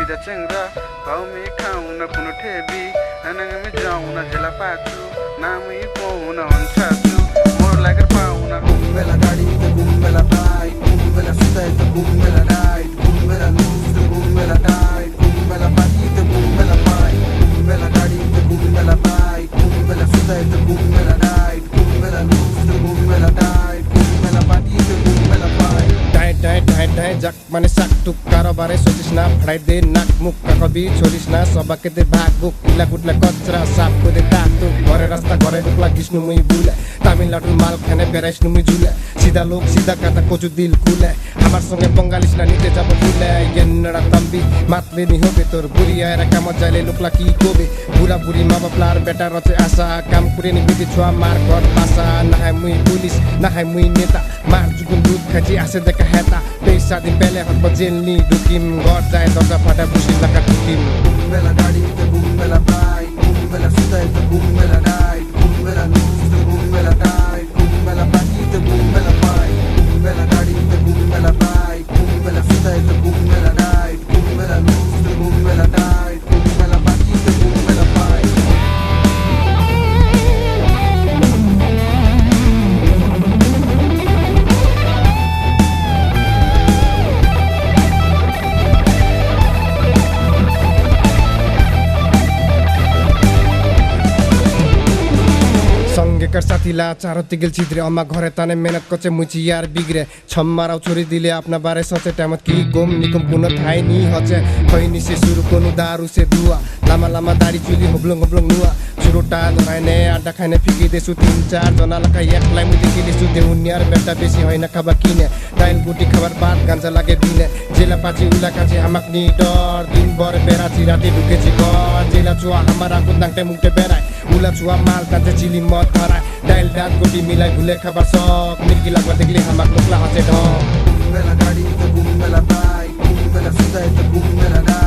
Ida cengra Pau mi kauna puno tebi Nanang mi jauna jela pachu Nami pona onchachu More like a pauna Kumbela gadi te kumbela bite Kumbela stay te kumbela night Kumbela lose te kumbela night Kumbela party te kumbela bite Kumbela gadi te kumbela bite Kumbela stay te kumbela night Kumbela lose te kumbela night Kumbela party te kumbela bite ढाई जक माने साक टुक कारोबारे सोचिस ना फडाइ they नाक मुख कभी छोडिस ना सबके दे भाग बुक इला कुटला कचरा साफ को दे तातु घरे रास्ता घरे दुखला गिस्नु मुई बुले तामिलनाडु माल खाने बेराइस्नु मुई जुले सीधा लोग सीधा काता कोचु दिल खुले हमार संगे बंगालिस ना निते जाब बुले येन्नडा तम्बी मातले नि होबे तोर बुरी आएर काम जाले लुकला की कोबे बुरा बुरी मा बाप्लार बेटा रचे आशा काम कुरे नि बिति छुवा मार घर पासा नाहाय मुई पुलिस नाहाय मुई नेता मार जुगुन दूध खाची आसे देखा हेता पैसा दिन पहले हट बजेल नि दुकिम घर जाए दर्जा फाटा बुसी लका टुकिम Kumbela gadi te kumbela bite Kumbela stay te kumbela night Kumbela lose te kumbela night Kumbela party te kumbela bite Kumbela gadi te kumbela bite Kumbela stay te kumbela night Kumbela lose te kumbela night Kumbela party te kumbela bite সঙ্গেকার সাথীলা চারতি গেল ছিদ্রে अम्मा ঘরে তানে মেহনত করছে মুচি यार बिग्रे छम्माराउ छोरी दिले अपना बारे सोचे टाइमत की गोम निकम पुनो थाई नी होचे खैनी से सुरु कोनु दारू से दुआ लामा लामा दाढी चुली होब्लङ होब्लङ नुवा चुरोटा लहाइने आडा खाने फिकी देसु 3-4 जना लका एकलाई मुदि किलेसु देउन्यार बेटा बेसी होइन खाबा किने डाइल गुटी खबर बात गांजा लागे दिने जेला पाची उला काची हमाक नि डर दिन भर बेरा चिराते ढुकेछि घर जेला चुवा हमारा कुदाङटे मुक्टे बेराय उला चुवा माल काटे चिली मत धराय डाइल डाक गुटी मिलाई भुले खबर सक मिर्गी लागवा देखले हमाक लुकला हसे ढ Kumbela gadi te kumbela bite Kumbela stay te kumbela night